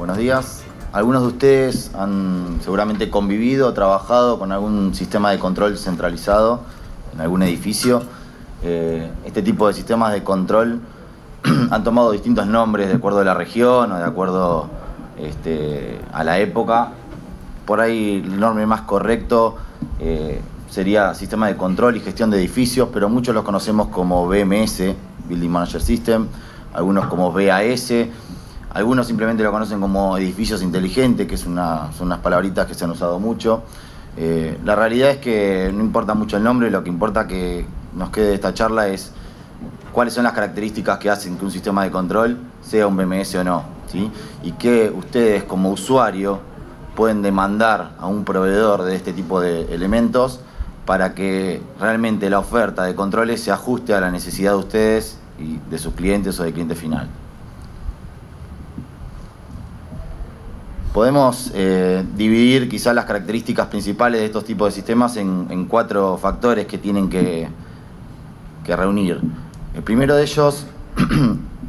Buenos días. Algunos de ustedes han seguramente convivido o trabajado con algún sistema de control centralizado en algún edificio. Este tipo de sistemas de control han tomado distintos nombres de acuerdo a la región o de acuerdo a la época. Por ahí el nombre más correcto sería Sistema de Control y Gestión de Edificios, pero muchos los conocemos como BMS, Building Management System, algunos como BAS, algunos simplemente lo conocen como edificios inteligentes, que son unas palabritas que se han usado mucho. La realidad es que no importa mucho el nombre, lo que importa que nos quede de esta charla es cuáles son las características que hacen que un sistema de control sea un BMS o no, ¿sí? Y que ustedes como usuario pueden demandar a un proveedor de este tipo de elementos para que realmente la oferta de controles se ajuste a la necesidad de ustedes y de sus clientes o del cliente final. Podemos dividir quizás las características principales de estos tipos de sistemas en 4 factores que tienen que reunir. El primero de ellos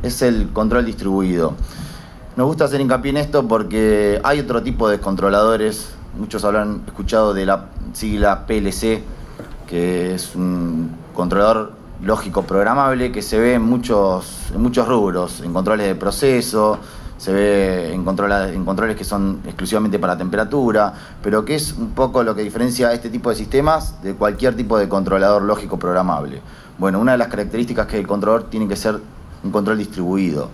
es el control distribuido. Nos gusta hacer hincapié en esto porque hay otro tipo de controladores. Muchos habrán escuchado de la sigla PLC, que es un controlador lógico programable que se ve en muchos rubros, en controles de proceso, se ve en controles que son exclusivamente para temperatura, pero que es un poco lo que diferencia este tipo de sistemas de cualquier tipo de controlador lógico programable. Bueno, una de las características que el controlador tiene que ser un control distribuido.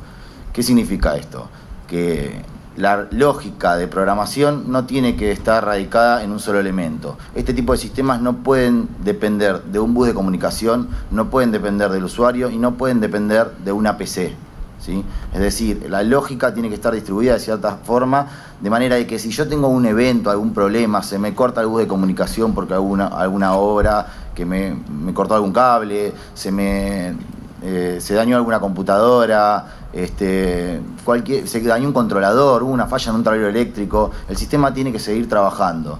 ¿Qué significa esto? Que la lógica de programación no tiene que estar radicada en un solo elemento. Este tipo de sistemas no pueden depender de un bus de comunicación, no pueden depender del usuario y no pueden depender de una PC, ¿sí? Es decir, la lógica tiene que estar distribuida de cierta forma, de manera de que si yo tengo un evento, algún problema, se me corta el bus de comunicación porque alguna obra que me cortó algún cable, se dañó alguna computadora, se dañó un controlador, hubo una falla en un tablero eléctrico, el sistema tiene que seguir trabajando.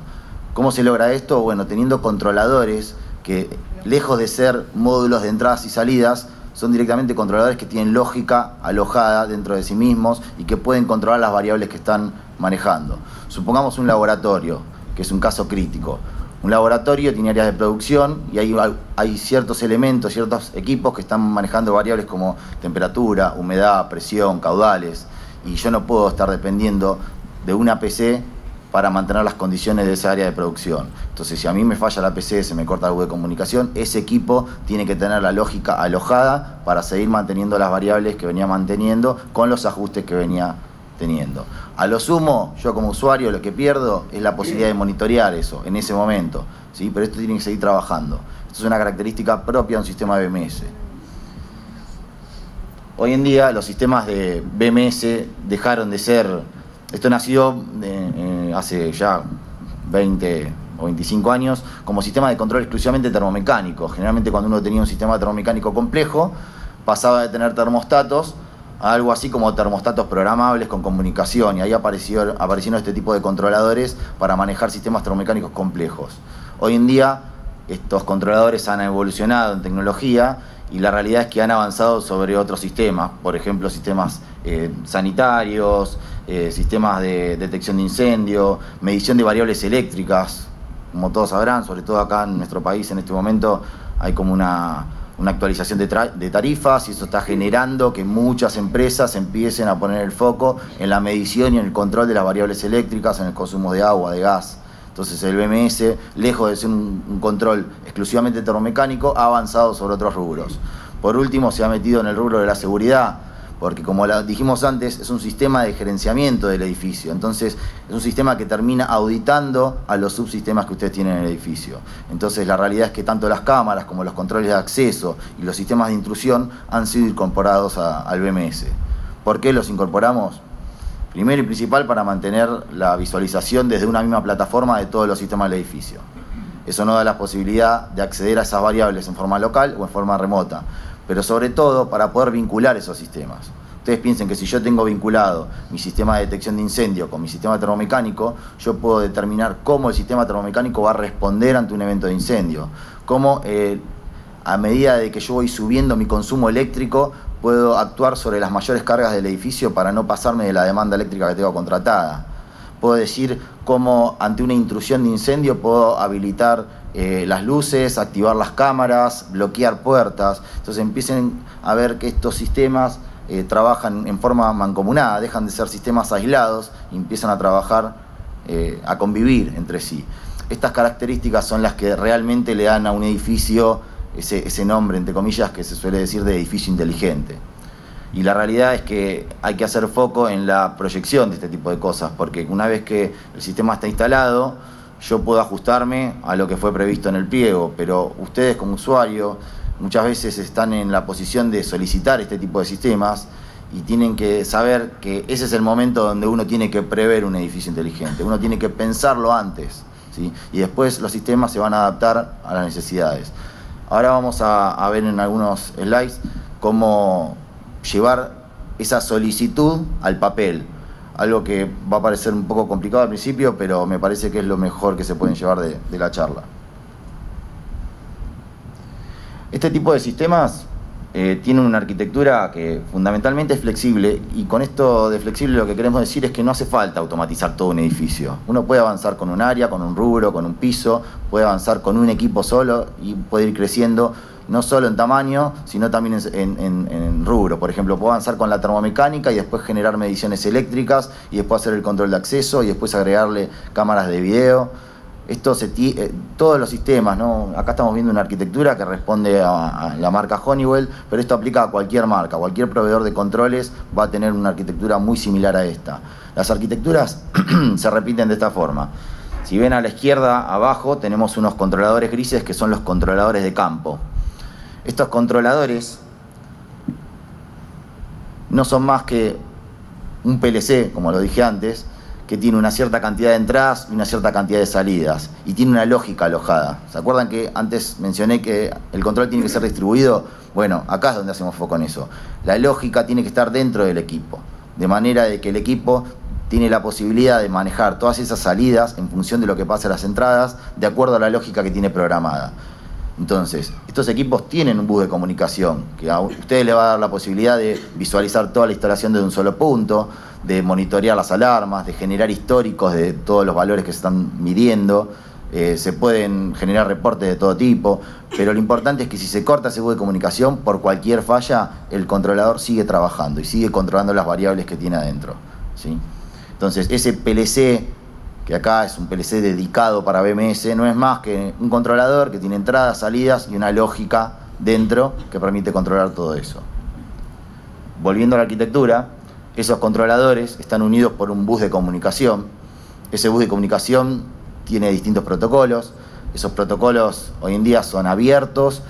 ¿Cómo se logra esto? Bueno, teniendo controladores que, lejos de ser módulos de entradas y salidas, son directamente controladores que tienen lógica alojada dentro de sí mismos y que pueden controlar las variables que están manejando. Supongamos un laboratorio, que es un caso crítico. Un laboratorio tiene áreas de producción y hay ciertos elementos, ciertos equipos que están manejando variables como temperatura, humedad, presión, caudales, y yo no puedo estar dependiendo de una PC para mantener las condiciones de esa área de producción. Entonces, si a mí me falla la PC, se me corta el bus de comunicación, ese equipo tiene que tener la lógica alojada para seguir manteniendo las variables que venía manteniendo con los ajustes que venía teniendo. A lo sumo, yo como usuario lo que pierdo es la posibilidad de monitorear eso en ese momento, ¿sí? Pero esto tiene que seguir trabajando. Esto es una característica propia de un sistema BMS. Hoy en día los sistemas de BMS dejaron de ser... Esto nació hace ya 20 o 25 años como sistema de control exclusivamente termomecánico. Generalmente cuando uno tenía un sistema termomecánico complejo, pasaba de tener termostatos a algo así como termostatos programables con comunicación, y ahí aparecieron este tipo de controladores para manejar sistemas termomecánicos complejos. Hoy en día estos controladores han evolucionado en tecnología y la realidad es que han avanzado sobre otros sistemas, por ejemplo sistemas sanitarios, sistemas de detección de incendio, medición de variables eléctricas. Como todos sabrán, sobre todo acá en nuestro país en este momento hay como una actualización de tarifas, y eso está generando que muchas empresas empiecen a poner el foco en la medición y en el control de las variables eléctricas, en el consumo de agua, de gas. Entonces el BMS, lejos de ser un control exclusivamente termomecánico, ha avanzado sobre otros rubros. Por último, se ha metido en el rubro de la seguridad, porque como dijimos antes, es un sistema de gerenciamiento del edificio. Entonces es un sistema que termina auditando a los subsistemas que ustedes tienen en el edificio. Entonces la realidad es que tanto las cámaras como los controles de acceso y los sistemas de intrusión han sido incorporados al BMS. ¿Por qué los incorporamos? Primero y principal, para mantener la visualización desde una misma plataforma de todos los sistemas del edificio. Eso nos da la posibilidad de acceder a esas variables en forma local o en forma remota, pero sobre todo para poder vincular esos sistemas. Ustedes piensen que si yo tengo vinculado mi sistema de detección de incendio con mi sistema termomecánico, yo puedo determinar cómo el sistema termomecánico va a responder ante un evento de incendio, cómo a medida de que yo voy subiendo mi consumo eléctrico, puedo actuar sobre las mayores cargas del edificio para no pasarme de la demanda eléctrica que tengo contratada. Puedo decir cómo ante una intrusión de incendio puedo habilitar las luces, activar las cámaras, bloquear puertas. Entonces empiecen a ver que estos sistemas trabajan en forma mancomunada, dejan de ser sistemas aislados y empiezan a trabajar, a convivir entre sí. Estas características son las que realmente le dan a un edificio ese nombre, entre comillas, que se suele decir de edificio inteligente. Y la realidad es que hay que hacer foco en la proyección de este tipo de cosas, porque una vez que el sistema está instalado, yo puedo ajustarme a lo que fue previsto en el pliego, pero ustedes como usuario muchas veces están en la posición de solicitar este tipo de sistemas y tienen que saber que ese es el momento donde uno tiene que prever un edificio inteligente, uno tiene que pensarlo antes, ¿sí? Y después los sistemas se van a adaptar a las necesidades. Ahora vamos a ver en algunos slides cómo llevar esa solicitud al papel. Algo que va a parecer un poco complicado al principio, pero me parece que es lo mejor que se pueden llevar de la charla. Este tipo de sistemas tienen una arquitectura que fundamentalmente es flexible, y con esto de flexible lo que queremos decir es que no hace falta automatizar todo un edificio. Uno puede avanzar con un área, con un rubro, con un piso, puede avanzar con un equipo solo y puede ir creciendo no solo en tamaño, sino también en rubro. Por ejemplo, puedo avanzar con la termomecánica y después generar mediciones eléctricas y después hacer el control de acceso y después agregarle cámaras de video. Todos los sistemas, ¿no? Acá estamos viendo una arquitectura que responde a la marca Honeywell, pero esto aplica a cualquier marca. Cualquier proveedor de controles va a tener una arquitectura muy similar a esta. Las arquitecturas se repiten de esta forma. Si ven a la izquierda, abajo, tenemos unos controladores grises que son los controladores de campo. Estos controladores no son más que un PLC, como lo dije antes, que tiene una cierta cantidad de entradas y una cierta cantidad de salidas, y tiene una lógica alojada. ¿Se acuerdan que antes mencioné que el control tiene que ser distribuido? Bueno, acá es donde hacemos foco en eso. La lógica tiene que estar dentro del equipo, de manera de que el equipo tiene la posibilidad de manejar todas esas salidas en función de lo que pasa a las entradas, de acuerdo a la lógica que tiene programada. Entonces, estos equipos tienen un bus de comunicación que a ustedes les va a dar la posibilidad de visualizar toda la instalación desde un solo punto, de monitorear las alarmas, de generar históricos de todos los valores que se están midiendo. Se pueden generar reportes de todo tipo, pero lo importante es que si se corta ese bus de comunicación por cualquier falla, el controlador sigue trabajando y sigue controlando las variables que tiene adentro, ¿sí? Entonces, ese PLC, que acá es un PLC dedicado para BMS, no es más que un controlador que tiene entradas, salidas y una lógica dentro que permite controlar todo eso. Volviendo a la arquitectura, esos controladores están unidos por un bus de comunicación. Ese bus de comunicación tiene distintos protocolos. Esos protocolos hoy en día son abiertos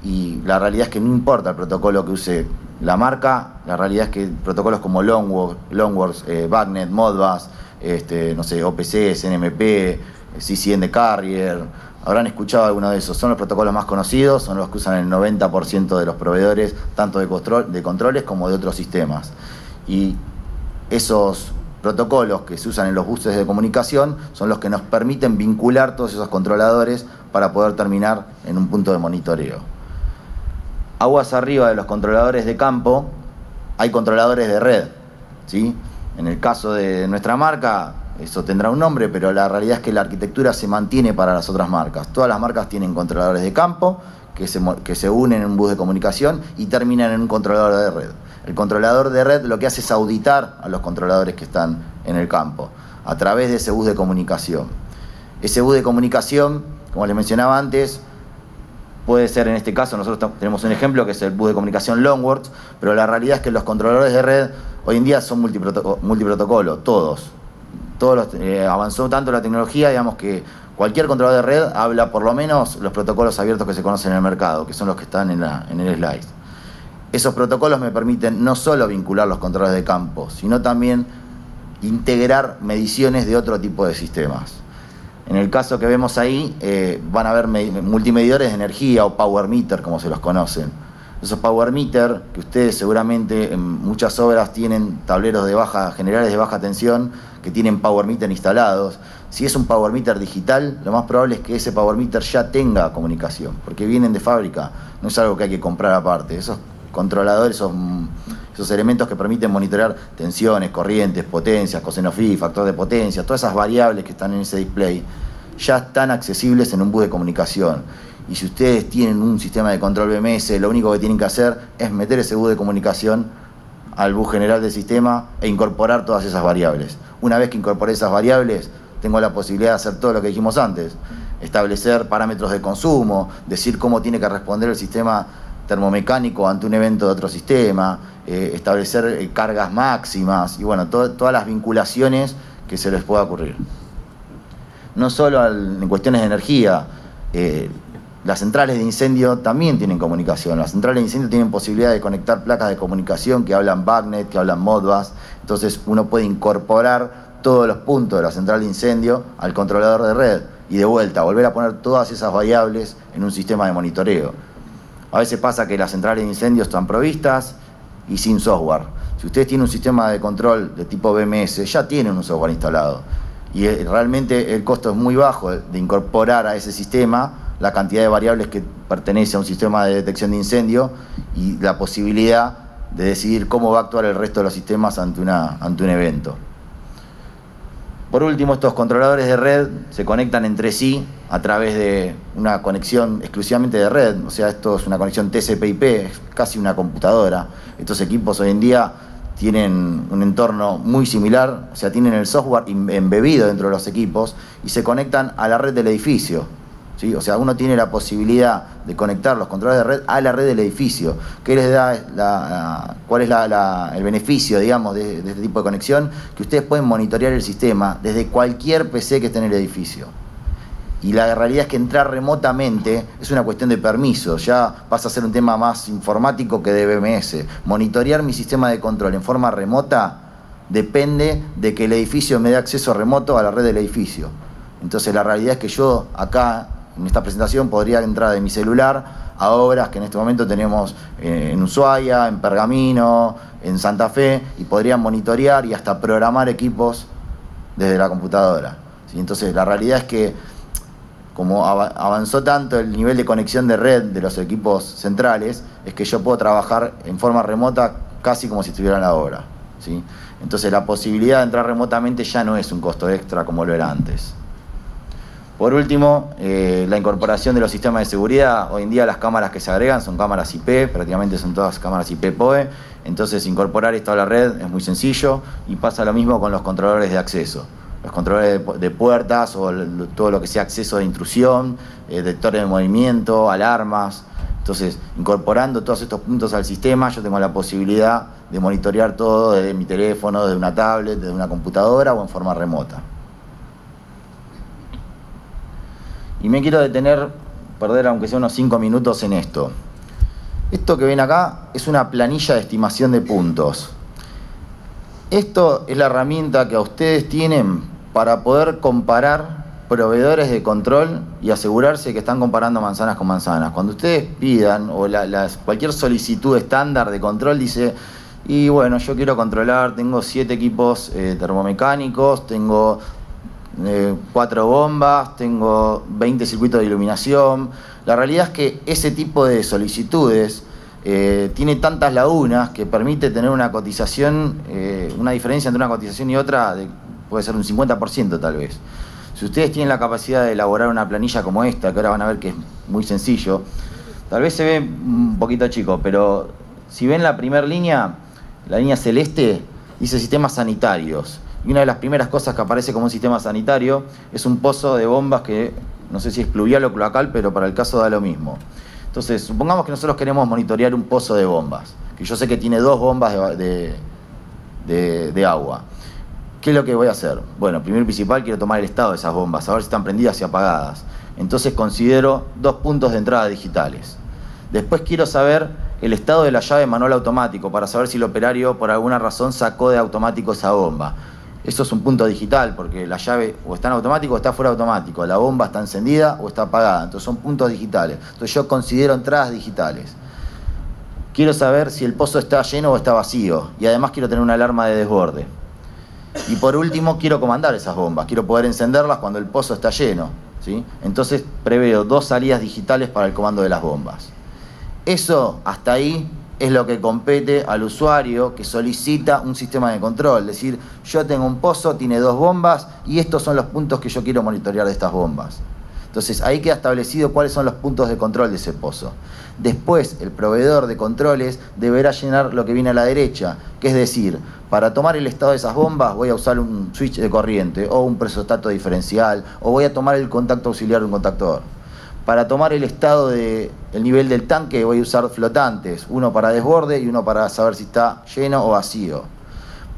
y la realidad es que no importa el protocolo que use la marca, la realidad es que protocolos como Longworks, BACnet, Modbus, no sé, OPC, SNMP, CCN de Carrier, habrán escuchado alguno de esos. Son los protocolos más conocidos, son los que usan el 90% de los proveedores, tanto de controles como de otros sistemas. Y esos protocolos que se usan en los buses de comunicación son los que nos permiten vincular todos esos controladores para poder terminar en un punto de monitoreo. Aguas arriba de los controladores de campo hay controladores de red, ¿sí? En el caso de nuestra marca, eso tendrá un nombre, pero la realidad es que la arquitectura se mantiene para las otras marcas. Todas las marcas tienen controladores de campo que se unen en un bus de comunicación y terminan en un controlador de red. El controlador de red lo que hace es auditar a los controladores que están en el campo a través de ese bus de comunicación. Ese bus de comunicación, como les mencionaba antes, puede ser, en este caso, nosotros tenemos un ejemplo que es el bus de comunicación Longworks, pero la realidad es que los controladores de red hoy en día son multiprotocolo, todos. Avanzó tanto la tecnología, digamos, que cualquier controlador de red habla por lo menos los protocolos abiertos que se conocen en el mercado, que son los que están en el slide. Esos protocolos me permiten no solo vincular los controladores de campo, sino también integrar mediciones de otro tipo de sistemas. En el caso que vemos ahí, van a ver multimedidores de energía o power meter, como se los conocen. Esos power meter, que ustedes seguramente en muchas obras tienen tableros generales de baja tensión, que tienen power meter instalados. Si es un power meter digital, lo más probable es que ese power meter ya tenga comunicación, porque vienen de fábrica, no es algo que hay que comprar aparte. Esos controladores, esos elementos que permiten monitorear tensiones, corrientes, potencias, coseno phi, factor de potencia, todas esas variables que están en ese display, ya están accesibles en un bus de comunicación. Y si ustedes tienen un sistema de control BMS, lo único que tienen que hacer es meter ese bus de comunicación al bus general del sistema e incorporar todas esas variables. Una vez que incorporé esas variables, tengo la posibilidad de hacer todo lo que dijimos antes. Establecer parámetros de consumo, decir cómo tiene que responder el sistema termomecánico ante un evento de otro sistema, establecer cargas máximas y bueno, todas las vinculaciones que se les pueda ocurrir. No solo en cuestiones de energía, las centrales de incendio también tienen comunicación. Las centrales de incendio tienen posibilidad de conectar placas de comunicación que hablan BACnet, que hablan Modbus. Entonces uno puede incorporar todos los puntos de la central de incendio al controlador de red y de vuelta volver a poner todas esas variables en un sistema de monitoreo. A veces pasa que las centrales de incendio están provistas y sin software. Si ustedes tienen un sistema de control de tipo BMS, ya tienen un software instalado. Y realmente el costo es muy bajo de incorporar a ese sistema la cantidad de variables que pertenece a un sistema de detección de incendio y la posibilidad de decidir cómo va a actuar el resto de los sistemas ante un evento. Por último, estos controladores de red se conectan entre sí a través de una conexión exclusivamente de red. O sea, esto es una conexión TCP/IP, es casi una computadora. Estos equipos hoy en día tienen un entorno muy similar, o sea, tienen el software embebido dentro de los equipos y se conectan a la red del edificio. ¿Sí? O sea, uno tiene la posibilidad de conectar los controles de red a la red del edificio. ¿Qué les da cuál es el beneficio, digamos, de este tipo de conexión? Que ustedes pueden monitorear el sistema desde cualquier PC que esté en el edificio. Y la realidad es que entrar remotamente es una cuestión de permiso, ya pasa a ser un tema más informático que de BMS. Monitorear mi sistema de control en forma remota depende de que el edificio me dé acceso remoto a la red del edificio. Entonces la realidad es que yo acá en esta presentación podría entrar de mi celular a obras que en este momento tenemos en Ushuaia, en Pergamino, en Santa Fe, y podría monitorear y hasta programar equipos desde la computadora. ¿Sí? Entonces la realidad es que como avanzó tanto el nivel de conexión de red de los equipos centrales, es que yo puedo trabajar en forma remota casi como si estuviera en la obra. ¿Sí? Entonces la posibilidad de entrar remotamente ya no es un costo extra como lo era antes. Por último, la incorporación de los sistemas de seguridad. Hoy en día las cámaras que se agregan son cámaras IP, prácticamente son todas cámaras IP PoE. Entonces incorporar esto a la red es muy sencillo y pasa lo mismo con los controladores de acceso. Los controladores de puertas o todo lo que sea acceso de intrusión, detectores de movimiento, alarmas. Entonces, incorporando todos estos puntos al sistema, yo tengo la posibilidad de monitorear todo desde mi teléfono, desde una tablet, desde una computadora o en forma remota. Y me quiero perder aunque sea unos 5 minutos en esto. Esto que ven acá es una planilla de estimación de puntos. Esto es la herramienta que a ustedes tienen para poder comparar proveedores de control y asegurarse que están comparando manzanas con manzanas. Cuando ustedes pidan, o cualquier solicitud estándar de control dice, y bueno, yo quiero controlar, tengo 7 equipos termomecánicos, tengo 4 bombas, tengo 20 circuitos de iluminación. La realidad es que ese tipo de solicitudes tiene tantas lagunas que permite tener una cotización, una diferencia entre una cotización y otra puede ser un 50% tal vez. Si ustedes tienen la capacidad de elaborar una planilla como esta, que ahora van a ver que es muy sencillo, tal vez se ve un poquito chico, pero si ven la primera línea, la línea celeste, dice sistemas sanitarios. Y una de las primeras cosas que aparece como un sistema sanitario es un pozo de bombas que no sé si es pluvial o cloacal, pero para el caso da lo mismo. Entonces, supongamos que nosotros queremos monitorear un pozo de bombas, que yo sé que tiene 2 bombas de agua. ¿Qué es lo que voy a hacer? Bueno, primero y principal quiero tomar el estado de esas bombas, saber si están prendidas y apagadas. Entonces considero 2 puntos de entrada digitales. Después quiero saber el estado de la llave manual automático para saber si el operario por alguna razón sacó de automático esa bomba. Eso es un punto digital porque la llave o está en automático o está fuera de automático. La bomba está encendida o está apagada. Entonces son puntos digitales. Entonces yo considero entradas digitales. Quiero saber si el pozo está lleno o está vacío. Y además quiero tener una alarma de desborde. Y por último quiero comandar esas bombas. Quiero poder encenderlas cuando el pozo está lleno. ¿Sí? Entonces preveo 2 salidas digitales para el comando de las bombas. Eso hasta ahí es lo que compete al usuario que solicita un sistema de control. Es decir, yo tengo un pozo, tiene 2 bombas y estos son los puntos que yo quiero monitorear de estas bombas. Entonces ahí queda establecido cuáles son los puntos de control de ese pozo. Después el proveedor de controles deberá llenar lo que viene a la derecha, que es decir, para tomar el estado de esas bombas voy a usar un switch de corriente o un presostato diferencial o voy a tomar el contacto auxiliar de un contactor. Para tomar el estado del nivel del tanque voy a usar flotantes, uno para desborde y uno para saber si está lleno o vacío.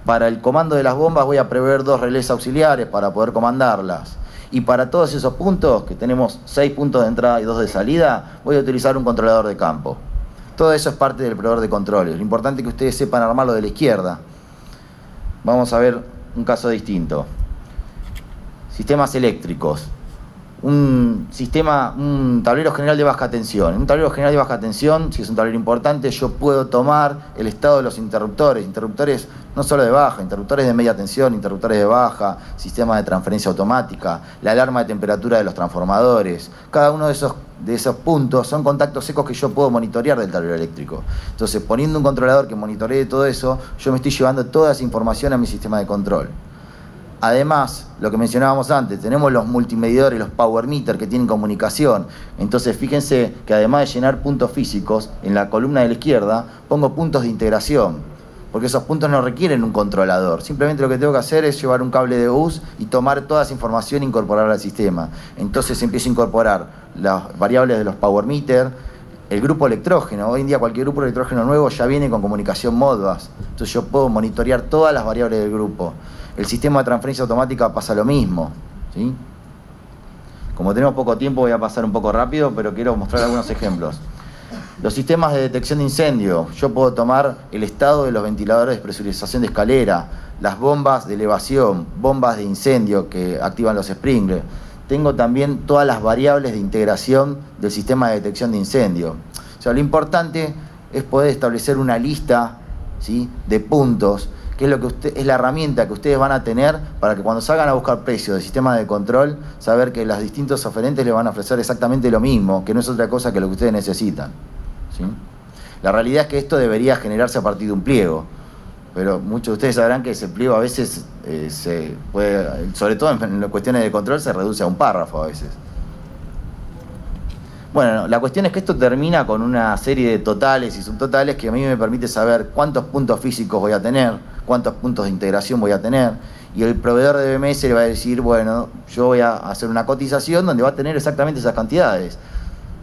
Para el comando de las bombas voy a prever 2 relés auxiliares para poder comandarlas. Y para todos esos puntos, que tenemos 6 puntos de entrada y 2 de salida, voy a utilizar un controlador de campo. Todo eso es parte del proveedor de controles. Lo importante es que ustedes sepan armarlo de la izquierda. Vamos a ver un caso distinto. Sistemas eléctricos. Un tablero general de baja tensión. En un tablero general de baja tensión, si es un tablero importante, yo puedo tomar el estado de los interruptores. Interruptores no solo de baja, interruptores de media tensión, interruptores de baja, sistemas de transferencia automática, la alarma de temperatura de los transformadores. Cada uno de esos puntos son contactos secos que yo puedo monitorear del tablero eléctrico. Entonces, poniendo un controlador que monitoree todo eso, yo me estoy llevando toda esa información a mi sistema de control. Además, lo que mencionábamos antes, tenemos los multimedidores, los power meter que tienen comunicación. Entonces, fíjense que además de llenar puntos físicos, en la columna de la izquierda pongo puntos de integración, porque esos puntos no requieren un controlador. Simplemente lo que tengo que hacer es llevar un cable de bus y tomar toda esa información e incorporarla al sistema. Entonces empiezo a incorporar las variables de los power meter, el grupo electrógeno. Hoy en día cualquier grupo electrógeno nuevo ya viene con comunicación Modbus. Entonces yo puedo monitorear todas las variables del grupo. El sistema de transferencia automática pasa lo mismo, ¿sí? Como tenemos poco tiempo voy a pasar un poco rápido, pero quiero mostrar algunos ejemplos. Los sistemas de detección de incendio. Yo puedo tomar el estado de los ventiladores de presurización de escalera, las bombas de elevación, bombas de incendio que activan los sprinklers. Tengo también todas las variables de integración del sistema de detección de incendio. O sea, lo importante es poder establecer una lista, ¿sí?, de puntos, que es es la herramienta que ustedes van a tener para que cuando salgan a buscar precios de sistemas de control, saber que los distintos oferentes les van a ofrecer exactamente lo mismo, que no es otra cosa que lo que ustedes necesitan, ¿sí? La realidad es que esto debería generarse a partir de un pliego, pero muchos de ustedes sabrán que ese pliego a veces se puede, sobre todo en cuestiones de control, se reduce a un párrafo a veces. Bueno, la cuestión es que esto termina con una serie de totales y subtotales que a mí me permite saber cuántos puntos físicos voy a tener, cuántos puntos de integración voy a tener, y el proveedor de BMS le va a decir, bueno, yo voy a hacer una cotización donde va a tener exactamente esas cantidades.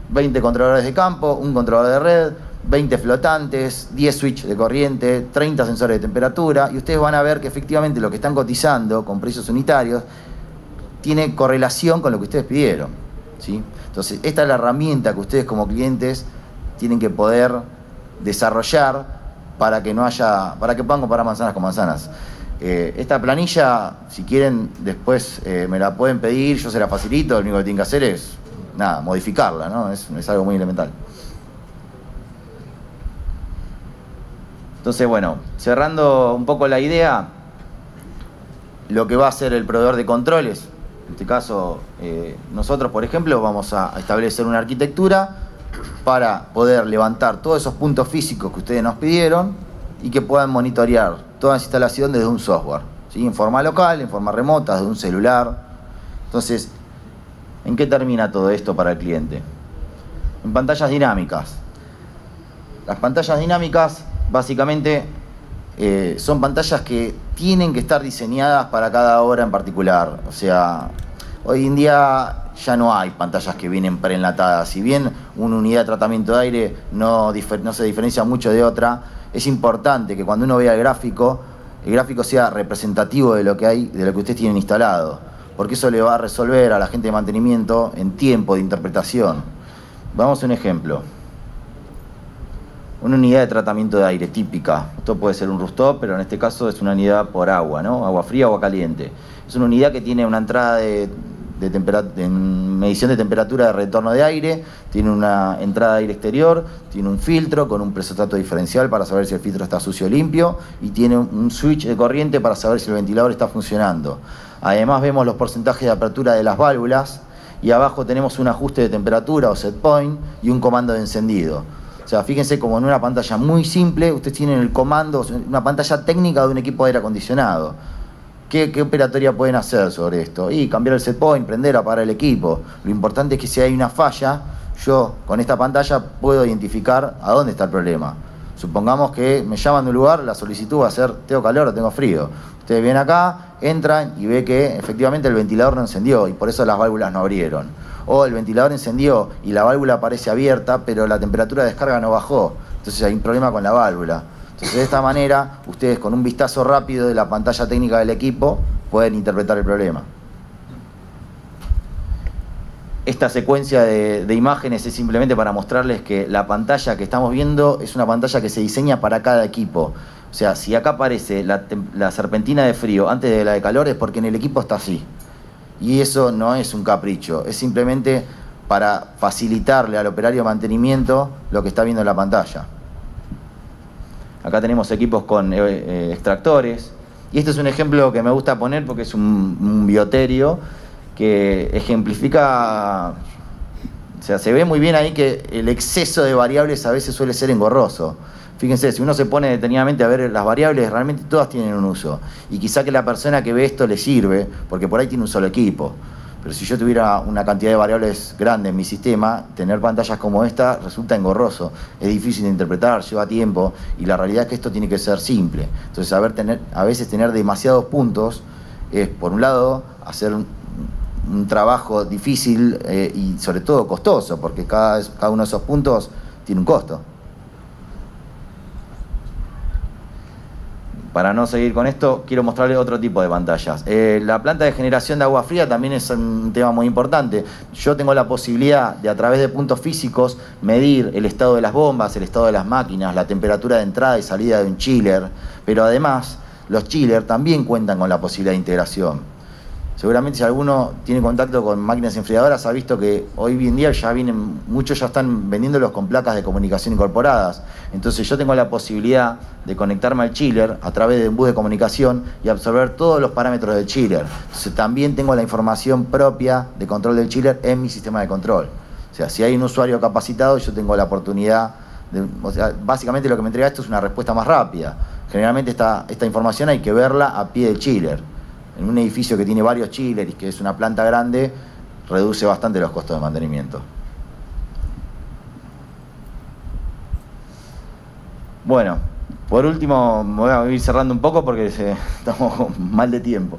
20 controladores de campo, un controlador de red, 20 flotantes, 10 switches de corriente, 30 sensores de temperatura, y ustedes van a ver que efectivamente lo que están cotizando con precios unitarios tiene correlación con lo que ustedes pidieron, ¿sí? Entonces, esta es la herramienta que ustedes como clientes tienen que poder desarrollar para que puedan comparar manzanas con manzanas. Esta planilla, si quieren, después me la pueden pedir, yo se la facilito, lo único que tienen que hacer es, nada, modificarla, ¿no? Es algo muy elemental. Entonces, bueno, cerrando un poco la idea, lo que va a hacer el proveedor de controles, en este caso, nosotros, por ejemplo, vamos a establecer una arquitectura para poder levantar todos esos puntos físicos que ustedes nos pidieron y que puedan monitorear toda esa instalación desde un software, ¿sí?, en forma local, en forma remota, desde un celular. Entonces, ¿en qué termina todo esto para el cliente? En pantallas dinámicas. Las pantallas dinámicas, básicamente, son pantallas que tienen que estar diseñadas para cada hora en particular. O sea, hoy en día ya no hay pantallas que vienen preenlatadas. Si bien una unidad de tratamiento de aire no se diferencia mucho de otra, es importante que cuando uno vea el gráfico sea representativo de lo que hay, de lo que ustedes tienen instalado, porque eso le va a resolver a la gente de mantenimiento en tiempo de interpretación. Vamos a un ejemplo. Una unidad de tratamiento de aire típica. Esto puede ser un rooftop, pero en este caso es una unidad por agua, ¿no? Agua fría, agua caliente. Es una unidad que tiene una entrada de medición de temperatura de retorno de aire, tiene una entrada de aire exterior, tiene un filtro con un presostato diferencial para saber si el filtro está sucio o limpio, y tiene un switch de corriente para saber si el ventilador está funcionando. Además vemos los porcentajes de apertura de las válvulas, y abajo tenemos un ajuste de temperatura o set point y un comando de encendido. O sea, fíjense como en una pantalla muy simple, ustedes tienen el comando, una pantalla técnica de un equipo de aire acondicionado. ¿Qué operatoria pueden hacer sobre esto? Y cambiar el set point, prender, apagar el equipo. Lo importante es que si hay una falla, yo con esta pantalla puedo identificar a dónde está el problema. Supongamos que me llaman de un lugar, la solicitud va a ser, tengo calor o tengo frío. Ustedes vienen acá, entran y ve que efectivamente el ventilador no encendió y por eso las válvulas no abrieron. O el ventilador encendió y la válvula parece abierta, pero la temperatura de descarga no bajó. Entonces hay un problema con la válvula. Entonces de esta manera, ustedes con un vistazo rápido de la pantalla técnica del equipo pueden interpretar el problema. Esta secuencia de imágenes es simplemente para mostrarles que la pantalla que estamos viendo es una pantalla que se diseña para cada equipo. O sea, si acá aparece la serpentina de frío antes de la de calor es porque en el equipo está así. Y eso no es un capricho, es simplemente para facilitarle al operario de mantenimiento lo que está viendo en la pantalla. Acá tenemos equipos con extractores. Y este es un ejemplo que me gusta poner porque es un bioterio que ejemplifica, o sea, se ve muy bien ahí que el exceso de variables a veces suele ser engorroso. Fíjense, si uno se pone detenidamente a ver las variables, realmente todas tienen un uso. Y quizá que la persona que ve esto le sirve, porque por ahí tiene un solo equipo. Pero si yo tuviera una cantidad de variables grande en mi sistema, tener pantallas como esta resulta engorroso. Es difícil de interpretar, lleva tiempo, y la realidad es que esto tiene que ser simple. Entonces, a veces tener demasiados puntos es, por un lado, hacer un trabajo difícil y sobre todo costoso, porque cada uno de esos puntos tiene un costo. Para no seguir con esto, quiero mostrarles otro tipo de pantallas. La planta de generación de agua fría también es un tema muy importante. Yo tengo la posibilidad de, a través de puntos físicos, medir el estado de las bombas, el estado de las máquinas, la temperatura de entrada y salida de un chiller, pero además los chillers también cuentan con la posibilidad de integración. Seguramente si alguno tiene contacto con máquinas enfriadoras ha visto que hoy en día muchos ya están vendiéndolos con placas de comunicación incorporadas. Entonces yo tengo la posibilidad de conectarme al chiller a través de un bus de comunicación y absorber todos los parámetros del chiller. Entonces también tengo la información propia de control del chiller en mi sistema de control. O sea, si hay un usuario capacitado, yo tengo la oportunidad o sea, básicamente lo que me entrega esto es una respuesta más rápida. Generalmente esta información hay que verla a pie del chiller. En un edificio que tiene varios chillers y que es una planta grande, reduce bastante los costos de mantenimiento. Bueno, por último, me voy a ir cerrando un poco porque estamos mal de tiempo.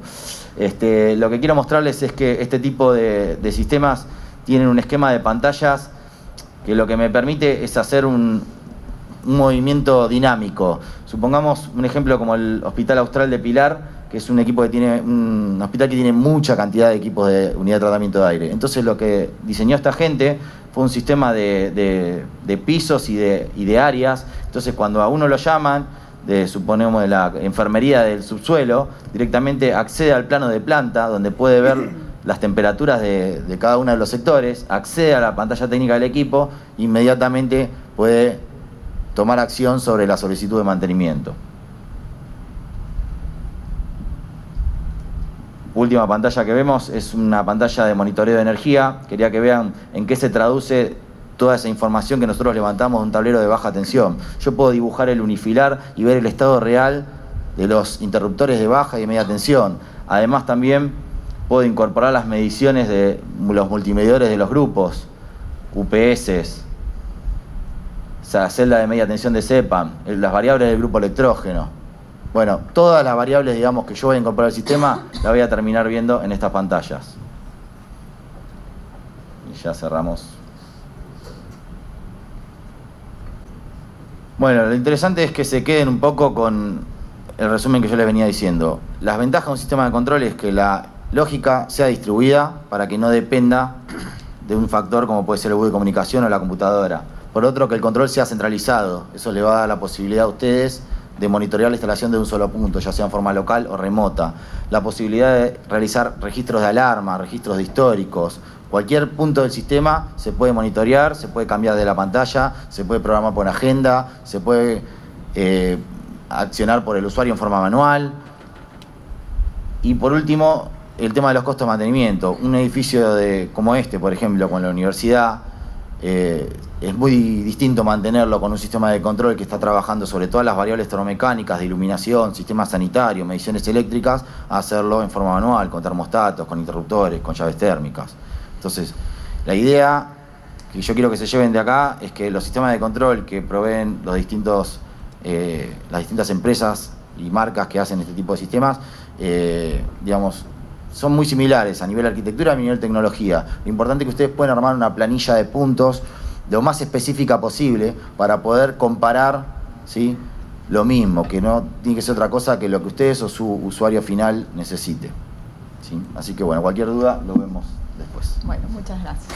Lo que quiero mostrarles es que este tipo de sistemas tienen un esquema de pantallas que lo que me permite es hacer un movimiento dinámico. Supongamos un ejemplo como el Hospital Austral de Pilar, que es un hospital que tiene mucha cantidad de equipos de unidad de tratamiento de aire. Entonces lo que diseñó esta gente fue un sistema de pisos y de áreas. Entonces cuando a uno lo llaman, suponemos de la enfermería del subsuelo, directamente accede al plano de planta, donde puede ver las temperaturas de cada uno de los sectores, accede a la pantalla técnica del equipo, e inmediatamente puede tomar acción sobre la solicitud de mantenimiento. Última pantalla que vemos es una pantalla de monitoreo de energía. Quería que vean en qué se traduce toda esa información que nosotros levantamos de un tablero de baja tensión. Yo puedo dibujar el unifilar y ver el estado real de los interruptores de baja y de media tensión. Además también puedo incorporar las mediciones de los multimedidores de los grupos, UPS, la celda de media tensión de CEPAM, las variables del grupo electrógeno. Bueno, todas las variables, digamos, que yo voy a incorporar al sistema, las voy a terminar viendo en estas pantallas. Y ya cerramos. Bueno, lo interesante es que se queden un poco con el resumen que yo les venía diciendo. Las ventajas de un sistema de control es que la lógica sea distribuida para que no dependa de un factor como puede ser el bus de comunicación o la computadora. Por otro, que el control sea centralizado. Eso le va a dar la posibilidad a ustedes de monitorear la instalación de un solo punto, ya sea en forma local o remota. La posibilidad de realizar registros de alarma, registros de históricos. Cualquier punto del sistema se puede monitorear, se puede cambiar de la pantalla, se puede programar por agenda, se puede accionar por el usuario en forma manual. Y por último, el tema de los costos de mantenimiento. Un edificio como este, por ejemplo, con la universidad, es muy distinto mantenerlo con un sistema de control que está trabajando sobre todas las variables termomecánicas, de iluminación, sistemas sanitarios, mediciones eléctricas, a hacerlo en forma manual, con termostatos, con interruptores, con llaves térmicas. Entonces, la idea que yo quiero que se lleven de acá es que los sistemas de control que proveen las distintas empresas y marcas que hacen este tipo de sistemas, digamos, son muy similares a nivel arquitectura y a nivel tecnología. Lo importante es que ustedes pueden armar una planilla de puntos lo más específica posible para poder comparar, ¿sí?, lo mismo, que no tiene que ser otra cosa que lo que ustedes o su usuario final necesite, ¿sí? Así que bueno, cualquier duda lo vemos después. Bueno, muchas gracias.